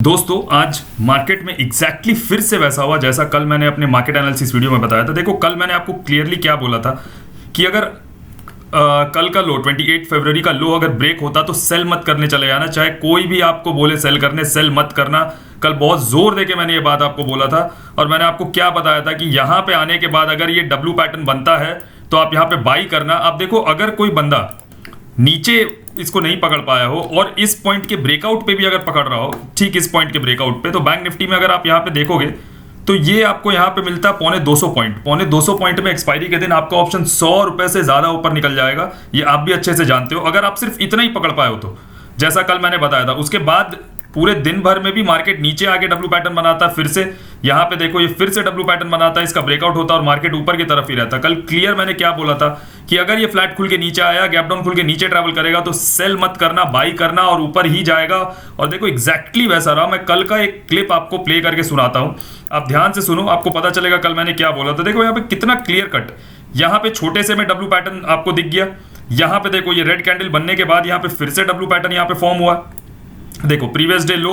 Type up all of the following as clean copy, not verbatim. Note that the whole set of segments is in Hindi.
दोस्तों आज मार्केट में एग्जैक्टली फिर से वैसा हुआ जैसा कल मैंने अपने मार्केट एनालिसिस वीडियो में बताया था। देखो कल मैंने आपको क्लियरली क्या बोला था कि अगर कल का लो 28 फरवरी का लो अगर ब्रेक होता तो सेल मत करने चले जाना, चाहे कोई भी आपको बोले सेल करने, सेल मत करना। कल बहुत जोर देके मैंने ये बात आपको बोला था और मैंने आपको क्या बताया था कि यहाँ पे आने के बाद अगर ये डब्ल्यू पैटर्न बनता है तो आप यहाँ पे बाई करना। आप देखो अगर कोई बंदा नीचे इसको नहीं पकड़ पाया हो और इस पॉइंट के ब्रेकआउट पे भी अगर पकड़ रहा हो, ठीक इस पॉइंट के ब्रेकआउट पे, तो बैंक निफ्टी में अगर आप यहाँ पे देखोगे तो ये आपको यहाँ पे मिलता है पौने 200 पॉइंट में एक्सपायरी के दिन आपका ऑप्शन 100 रुपए से ज्यादा ऊपर निकल जाएगा। ये आप भी अच्छे से जानते हो अगर आप सिर्फ इतना ही पकड़ पाए हो तो, जैसा कल मैंने बताया था। उसके बाद पूरे दिन भर में भी मार्केट नीचे आके डब्ल्यू पैटर्न बनाता है, फिर से यहाँ पे देखो ये फिर से डब्ल्यू पैटर्न बनाता है, इसका ब्रेकआउट होता है और मार्केट ऊपर की तरफ ही रहता। कल क्लियर मैंने क्या बोला था कि अगर ये फ्लैट खुल के नीचे आया, गैप डाउन खुल के नीचे ट्रैवल करेगा तो सेल मत करना, बाई करना और ऊपर ही जाएगा। और देखो एग्जैक्टली वैसा रहा। मैं कल का एक क्लिप आपको प्ले करके सुनाता हूं, आप ध्यान से सुनो, आपको पता चलेगा कल मैंने क्या बोला था। देखो यहाँ पे कितना क्लियर कट, यहाँ पे छोटे से में डब्ल्यू पैटर्न आपको दिख गया। यहाँ पे देखो ये रेड कैंडल बनने के बाद यहाँ पे फिर से डब्ल्यू पैटर्न यहाँ पे फॉर्म हुआ। देखो previous day low,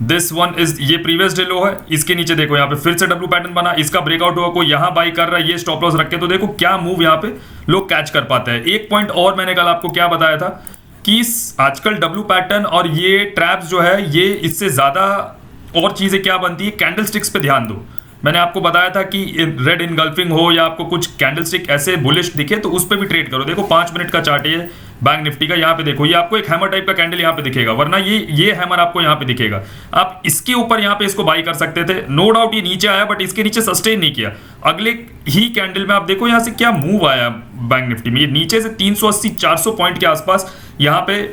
this one is, ये प्रीवियस डे लो है, इसके नीचे देखो यहाँ पे फिर से डब्ल्यू पैटर्न बना, इसका ब्रेकआउट हुआ, कोई यहाँ बाई कर रहा है, ये स्टॉप लॉस रख के, तो देखो क्या मूव यहाँ पे लोग कैच कर पाते हैं। एक पॉइंट और मैंने कल आपको क्या बताया था कि आजकल डब्ल्यू पैटर्न और ये ट्रैप्स जो है, ये इससे ज्यादा और चीजें क्या बनती है, कैंडलस्टिक्स पे ध्यान दो। मैंने आपको बताया था कि रेड इनगल्फिंग हो या आपको कुछ कैंडलस्टिक ऐसे बुलिश दिखे तो उस पर भी ट्रेड करो। देखो 5 मिनट का चार्ट है बैंक निफ्टी का, यहाँ पे देखो ये आपको एक हैमर टाइप का कैंडल यहाँ पे दिखेगा, वरना ये हैमर आपको यहाँ पे दिखेगा। आप इसके ऊपर यहाँ पे इसको बाई कर सकते थे, नो डाउट ये नीचे आया बट इसके नीचे सस्टेन नहीं किया। अगले ही कैंडल में आप देखो यहाँ से क्या मूव आया बैंक निफ्टी में, ये नीचे से 380-400 पॉइंट के आसपास यहाँ पे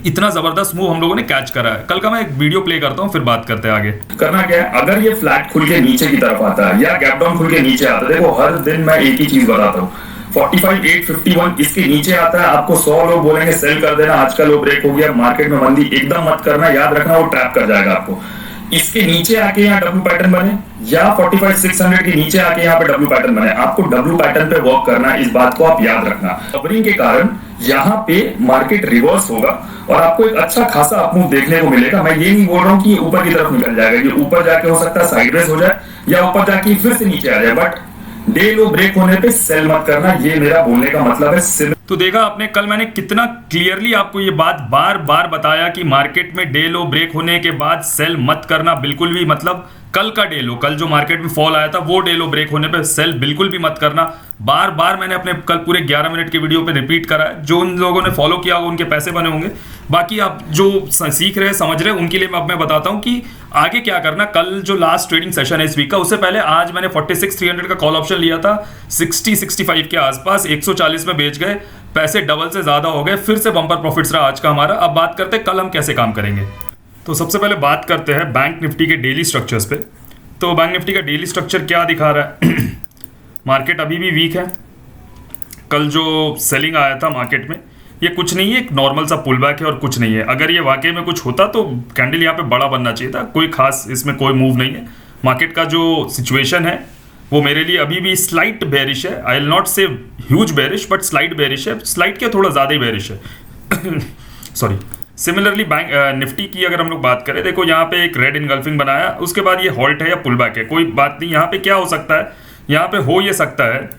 इतना जबरदस्त मूव हम लोगों ने कैच करा है। कल का मैं एक वीडियो प्ले करता हूँ, फिर बात करते हैं आगे। करना क्या है, अगर ये फ्लैट खुल के नीचे की तरफ आता है या गैप डाउन खुल के नीचे आता है, देखो हर दिन मैं एक ही चीज बताता हूँ, 45,851 इसके नीचे आता है, आपको 100 लोग बोलेंगे सेल कर देना, आज का लो ब्रेक हो गया, मार्केट में मंदी, एकदम मत करना, याद रखना वो ट्रैप कर जाएगा आपको। इसके नीचे आके यहाँ डब्ल्यू पैटर्न बने या 45,600 के नीचे आके यहाँ पे डब्ल्यू पैटर्न बने, आपको डब्ल्यू पैटर्न पे वर्क करना, इस बात को आप याद रखना। कवरिंग के कारण यहाँ पे मार्केट रिवर्स होगा और आपको एक अच्छा खासा अपमूव देखने को मिलेगा। मैं ये नहीं बोल रहा हूँ कि ऊपर की तरफ निकल जाएगा, ये ऊपर जाके हो सकता है साइडवेज हो जाए या ऊपर जाके फिर से नीचे आ जाए, बट डे लो ब्रेक होने पे सेल मत करना, ये मेरा बोलने का मतलब है। तो देखा आपने कल मैंने कितना क्लियरली आपको ये बात बार बार बताया कि मार्केट में डे लो ब्रेक होने के बाद सेल मत करना बिल्कुल भी, मतलब कल का डे लो, कल जो मार्केट में फॉल आया था वो डे लो ब्रेक होने पे सेल बिल्कुल भी मत करना। बार बार मैंने अपने कल पूरे 11 मिनट के वीडियो पे रिपीट करा है। जो उन लोगों ने फॉलो किया होगा उनके पैसे बने होंगे, बाकी आप जो सीख रहे हैं समझ रहे हैं उनके लिए मैं बताता हूं कि आगे क्या करना। कल जो लास्ट ट्रेडिंग सेशन है इस वीक का, उससे पहले आज मैंने 46,300 का कॉल ऑप्शन लिया था, 60-65 के आसपास 140 में बेच गए, पैसे डबल से ज्यादा हो गए, फिर से बम्पर प्रॉफिट्स रहा आज का हमारा। अब बात करते हैं कल हम कैसे काम करेंगे। तो सबसे पहले बात करते हैं बैंक निफ्टी के डेली स्ट्रक्चर्स पे। तो बैंक निफ्टी का डेली स्ट्रक्चर क्या दिखा रहा है मार्केट अभी भी वीक है। कल जो सेलिंग आया था मार्केट में, ये कुछ नहीं है, एक नॉर्मल सा पुल बैक है और कुछ नहीं है। अगर ये वाकई में कुछ होता तो कैंडल यहाँ पे बड़ा बनना चाहिए था, कोई खास इसमें कोई मूव नहीं है। मार्केट का जो सिचुएशन है वो मेरे लिए अभी भी स्लाइट बेरिश है। आई विल नॉट से huge bearish but slight bearish है, स्लाइट क्या थोड़ा ज़्यादा ही बेरिश है सॉरी। सिमिलरली बैंक निफ्टी की अगर हम लोग बात करें, देखो यहाँ पे एक रेड इनगल्फिंग बनाया, उसके बाद ये हॉल्ट है या पुल बैक है, कोई बात नहीं। यहाँ पे क्या हो सकता है, यहाँ पे हो ये सकता है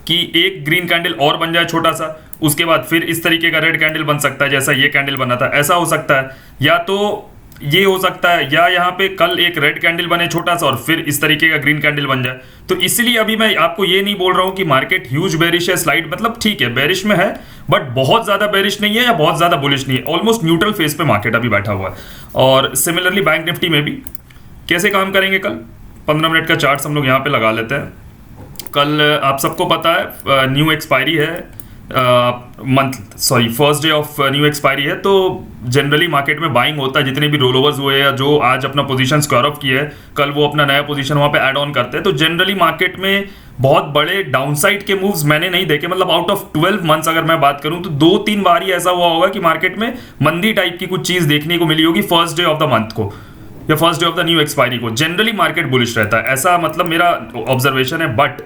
कि एक ग्रीन कैंडल और बन जाए छोटा सा, उसके बाद फिर इस तरीके का रेड कैंडल बन सकता है जैसा ये कैंडल बना था, ऐसा हो सकता है। या तो ये हो सकता है, या यहाँ पे कल एक रेड कैंडल बने छोटा सा और फिर इस तरीके का ग्रीन कैंडल बन जाए। तो इसलिए अभी मैं आपको ये नहीं बोल रहा हूँ कि मार्केट ह्यूज बेरिश है, स्लाइड मतलब ठीक है बेरिश में है बट बहुत ज्यादा बेरिश नहीं है या बहुत ज्यादा बुलिश नहीं है, ऑलमोस्ट न्यूट्रल फेस पे मार्केट अभी बैठा हुआ है। और सिमिलरली बैंक निफ्टी में भी कैसे काम करेंगे कल, 15 मिनट का चार्ट हम लोग यहाँ पे लगा लेते हैं। कल आप सबको पता है न्यू एक्सपायरी है, first day of new expiry है, तो जनरली मार्केट में बाइंग होता है। जितने भी रोल ओवर्स हुए या जो आज अपना पोजीशन स्क्वायर ऑफ किए है, कल वो अपना नया पोजीशन वहाँ पे ऐड ऑन करते हैं। तो जनरली मार्केट में बहुत बड़े डाउनसाइड के मूव्स मैंने नहीं देखे, मतलब आउट ऑफ 12 मंथ्स अगर मैं बात करूं तो 2-3 बार ही ऐसा हुआ होगा कि मार्केट में मंदी टाइप की कुछ चीज़ देखने को मिली होगी first day of the month को या first day of the new expiry को। जनरली मार्केट बुलिश रहता है, ऐसा मतलब मेरा ऑब्जर्वेशन है। बट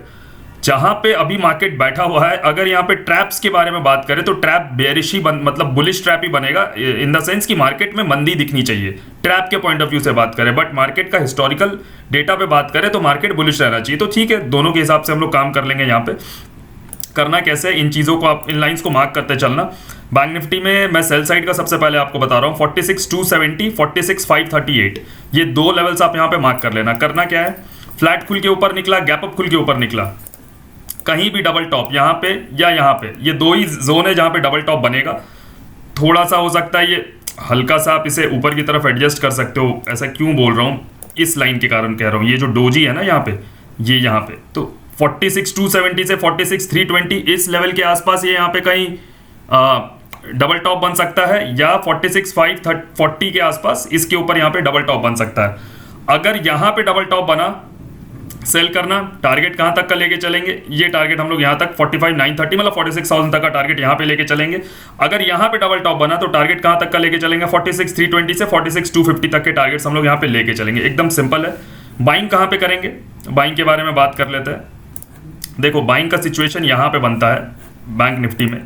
जहां पे अभी मार्केट बैठा हुआ है, अगर यहाँ पे ट्रैप्स के बारे में बात करें तो ट्रैप बेयरिश ही मतलब बुलिश ट्रैप ही बनेगा, इन द सेंस कि मार्केट में मंदी दिखनी चाहिए ट्रैप के पॉइंट ऑफ व्यू से बात करें। बट मार्केट का हिस्टोरिकल डेटा पे बात करें तो मार्केट बुलिश रहना चाहिए। तो ठीक है, दोनों के हिसाब से हम लोग काम कर लेंगे। यहाँ पे करना कैसे, इन चीज़ों को आप इन लाइंस को मार्क करते चलना। बैंक निफ्टी में मैं सेल साइड का सबसे पहले आपको बता रहा हूँ 46,270, 46,538, ये दो लेवल्स आप यहाँ पे मार्क कर लेना। करना क्या है, फ्लैट खुल के ऊपर निकला, गैप अप खुल के ऊपर निकला, कहीं भी डबल टॉप यहाँ पे या यहाँ पे, ये दो ही जोन है जहाँ पे डबल टॉप बनेगा। थोड़ा सा हो सकता है ये हल्का सा आप इसे ऊपर की तरफ एडजस्ट कर सकते हो। ऐसा क्यों बोल रहा हूँ, इस लाइन के कारण कह रहा हूँ, ये जो डोजी है ना यहाँ पे, ये यहाँ पे, तो 46,270 से 46,320 इस लेवल के आसपास ये यहाँ पे कहीं डबल टॉप बन सकता है, या 46,540 के आसपास इसके ऊपर यहाँ पे डबल टॉप बन सकता है। अगर यहाँ पे डबल टॉप बना, सेल करना। टारगेट कहाँ तक का लेके चलेंगे, ये टारगेट हम लोग यहाँ तक 45,930 मतलब 46,000 तक का टारगेट यहाँ पे लेके चलेंगे। अगर यहाँ पे डबल टॉप बना तो टारगेट कहाँ तक का लेके चलेंगे, 46,320 से 46,250 तक के टारगेट्स हम लोग यहाँ पे लेके चलेंगे। एकदम सिंपल है। बाइंग कहाँ पे करेंगे, बाइंग के बारे में बात कर लेते हैं। देखो बाइंग का सिचुएशन यहाँ पे बनता है बैंक निफ्टी में,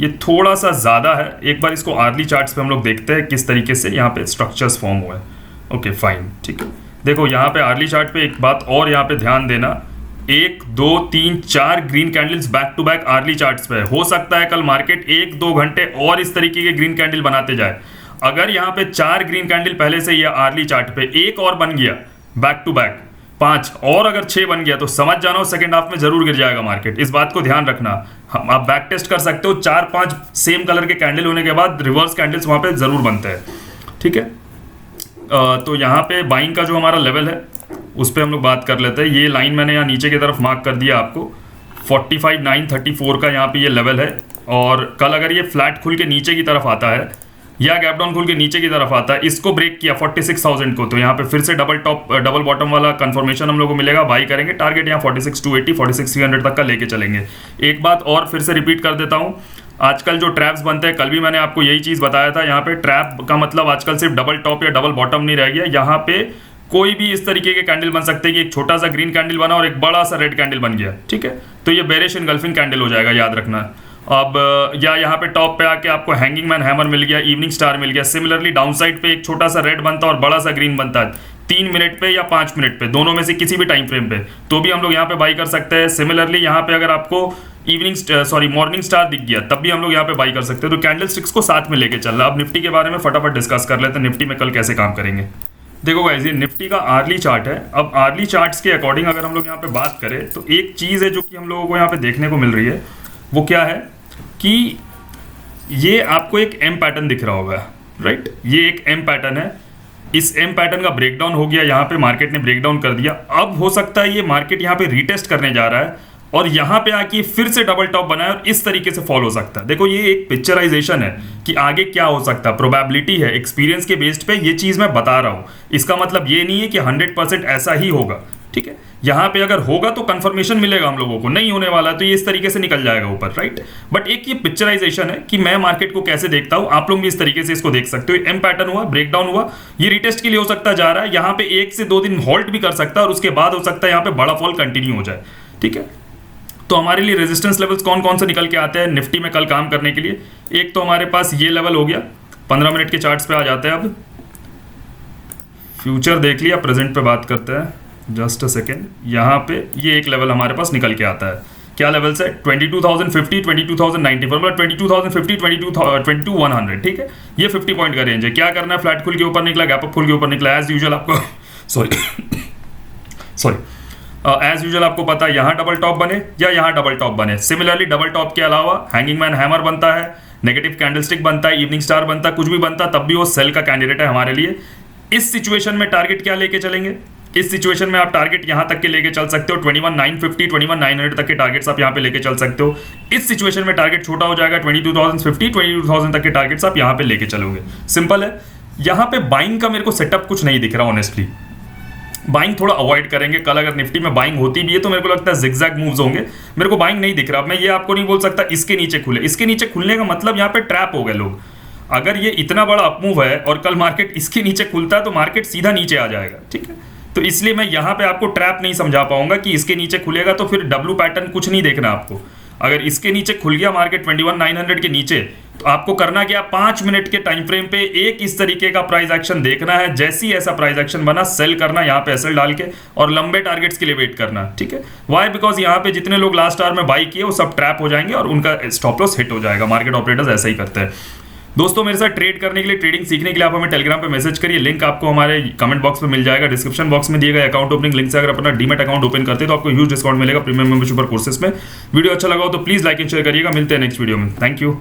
ये थोड़ा सा ज़्यादा है। एक बार इसको आर्ली चार्ट्स पे हम लोग देखते हैं किस तरीके से यहाँ पे स्ट्रक्चर्स फॉर्म हुए हैं। ओके फाइन, ठीक है। देखो यहाँ पे आर्ली चार्ट पे एक बात और यहाँ पे ध्यान देना, 1 2 3 4 green candles back to back early charts पे। हो सकता है कल मार्केट 1-2 घंटे और इस तरीके के ग्रीन कैंडल बनाते जाए। अगर यहाँ पे 4 ग्रीन कैंडल पहले से ये आर्ली चार्ट पे, एक और बन गया बैक टू बैक, 5 और अगर 6 बन गया, तो समझ जाना सेकंड हाफ में जरूर गिर जाएगा मार्केट। इस बात को ध्यान रखना। आप बैक टेस्ट कर सकते हो, 4-5 सेम कलर के कैंडल होने के बाद रिवर्स कैंडल्स वहाँ पे जरूर बनते हैं, ठीक है। तो यहाँ पे बाइंग का जो हमारा लेवल है उस पर हम लोग बात कर लेते हैं। ये लाइन मैंने यहाँ नीचे की तरफ मार्क कर दिया आपको, 45,934 का यहाँ पे ये लेवल है। और कल अगर ये फ्लैट खुल के नीचे की तरफ आता है या गैप डाउन खुल के नीचे की तरफ आता है, इसको ब्रेक किया 46,000 को, तो यहाँ पे फिर से डबल टॉप डबल बॉटम वाला कंफर्मेशन हम लोग को मिलेगा, बाई करेंगे। टारगेट यहाँ 46,280 46,300 तक का लेके चलेंगे। एक बात और फिर से रिपीट कर देता हूँ, आजकल जो ट्रैप्स बनते हैं, कल भी मैंने आपको यही चीज़ बताया था। यहाँ पे ट्रैप का मतलब आजकल सिर्फ डबल टॉप या डबल बॉटम नहीं रह गया। यहाँ पे कोई भी इस तरीके के कैंडल बन सकते हैं कि एक छोटा सा ग्रीन कैंडल बना और एक बड़ा सा रेड कैंडल बन गया, ठीक है। तो ये बेरिश इनगल्फिंग कैंडल हो जाएगा, याद रखना। अब या यहाँ पे टॉप पे आके आपको हैंगिंग मैन हैमर मिल गया, इवनिंग स्टार मिल गया। सिमिलरली डाउन साइड पे एक छोटा सा रेड बनता है और बड़ा सा ग्रीन बनता है 3 मिनट पे या 5 मिनट पे, दोनों में से किसी भी टाइम फ्रेम पे, तो भी हम लोग यहाँ पे बाई कर सकते हैं। सिमिलरली यहाँ पे अगर आपको मॉर्निंग स्टार दिख गया, तब भी हम लोग यहाँ पे बाई कर सकते हैं। तो कैंडल स्टिक्स को साथ में लेके चलना। अब निफ्टी के बारे में फटाफट डिस्कस कर लेते हैं, निफ्टी में कल कैसे काम करेंगे। देखो गाइस, ये निफ्टी का आर्ली चार्ट है। अब आर्ली चार्ट्स के अकॉर्डिंग अगर हम लोग यहाँ पे बात करें तो एक चीज़ है जो कि हम लोगों को यहाँ पे देखने को मिल रही है, वो क्या है कि ये आपको एक एम पैटर्न दिख रहा होगा, राइट। ये एक एम पैटर्न है। इस एम पैटर्न का ब्रेकडाउन हो गया, यहाँ पे मार्केट ने ब्रेकडाउन कर दिया। अब हो सकता है ये मार्केट यहाँ पे रीटेस्ट करने जा रहा है और यहाँ पे आके फिर से डबल टॉप बनाए और इस तरीके से फॉल हो सकता है। देखो ये एक पिक्चराइजेशन है कि आगे क्या हो सकता है, प्रोबेबिलिटी है, एक्सपीरियंस के बेस्ड पे ये चीज़ मैं बता रहा हूँ। इसका मतलब ये नहीं है कि 100% ऐसा ही होगा, ठीक है। यहाँ पे अगर होगा तो कंफर्मेशन मिलेगा हम लोगों को, नहीं होने वाला तो ये इस तरीके से निकल जाएगा ऊपर, राइट। बट एक ये पिक्चराइजेशन है कि मैं मार्केट को कैसे देखता हूँ, आप लोग भी इस तरीके से इसको देख सकते हो। एम पैटर्न हुआ, ब्रेकडाउन हुआ, ये रिटेस्ट के लिए हो सकता जा रहा है। यहाँ पे 1 से 2 दिन हॉल्ट भी कर सकता है और उसके बाद हो सकता है यहाँ पे बड़ा फॉल कंटिन्यू हो जाए, ठीक है। तो हमारे लिए रेजिस्टेंस लेवल्स कौन कौन से निकल के आते हैं निफ्टी में कल काम करने के लिए। एक तो हमारे पास ये लेवल हो गया, 15 मिनट के चार्ट्स पे आ जाते हैं। अब फ्यूचर देख लिया, प्रेजेंट पे बात करते हैं, जस्ट अ सेकेंड। यहाँ पे ये एक लेवल हमारे पास निकल के आता है। क्या लेवल्स है, 22,050 22,094 मतलब 22,050 22,100, ठीक है। ये 50 पॉइंट का रेंज है। क्या करना है, फ्लैट खुल के ऊपर निकला, गैप अप खुल के ऊपर निकला, एज यूजुअल आपको एज यूजुअल आपको पता है यहाँ डबल टॉप बने या यहाँ डबल टॉप बने। सिमिलरली डबल टॉप के अलावा हैंगिंग मैन हैमर बनता है, नेगेटिव कैंडलस्टिक बनता है, इवनिंग स्टार बनता है, कुछ भी बनता तब भी वो सेल का कैंडिडेट है हमारे लिए। इस सिचुएशन में टारगेट क्या लेके चलेंगे, इस सिचुएशन में आप टारगेट यहां तक के लेके चल सकते हो, 21,950 21,900 तक के टारगेट्स आप यहां पे लेके चल सकते हो। इस सिचुएशन में टारगेट छोटा हो जाएगा, 22,050 22,000 तक के टारगेट्स आप यहां पे लेके चलोगे। सिंपल है। यहां पे बाइंग का मेरे को सेटअप कुछ नहीं दिख रहा ऑनेस्टली। बाइंग थोड़ा अवॉइड करेंगे। कल अगर निफ्टी में बाइंग होती भी है तो मेरे को लगता है जिगजैग मूव्स होंगे। मेरे को बाइंग नहीं दिख रहा। मैं ये आपको नहीं बोल सकता इसके नीचे खुले, इसके नीचे खुलने का मतलब यहाँ पे ट्रैप हो गए लोग। अगर ये इतना बड़ा अपमूव है और कल मार्केट इसके नीचे खुलता है तो मार्केट सीधा नीचे आ जाएगा, ठीक है। तो तो इसलिए मैं यहाँ पे आपको ट्रैप नहीं समझा पाऊंगा कि इसके नीचे खुलेगा तो फिर डब्ल्यू पैटर्न कुछ नहीं देखना आपको। अगर इसके नीचे खुल गया मार्केट 21,900 के नीचे, तो आपको करना क्या, 5 मिनट के टाइम फ्रेम पे एक इस तरीके का प्राइस एक्शन देखना है। जैसे ही ऐसा प्राइस एक्शन बना, सेल करना यहाँ पे एसएल डाल के, और लंबे टारगेट्स के लिए वेट करना। ठीक है, वाई, बिकॉज यहाँ पे जितने लोग लास्ट आवर में बाई किए वो सब ट्रैप हो जाएंगे और उनका स्टॉप लॉस हिट हो जाएगा। मार्केट ऑपरेटर्स ऐसा ही करते हैं। दोस्तों, मेरे साथ ट्रेड करने के लिए, ट्रेडिंग सीखने के लिए आप हमें टेलीग्राम पे मैसेज करिए। लिंक आपको हमारे कमेंट बॉक्स में मिल जाएगा। डिस्क्रिप्शन बॉक्स में दिए गए अकाउंट ओपनिंग लिंक से अगर अपना डीमैट अकाउंट ओपन करते हैं तो आपको ह्यूज डिस्काउंट मिलेगा प्रीमियम मेंबरशिप और कोर्सेज में। वीडियो अच्छा लगा हो तो प्लीज लाइक एंड शेयर करिएगा। मिलते हैं नेक्स्ट वीडियो में। Thank you.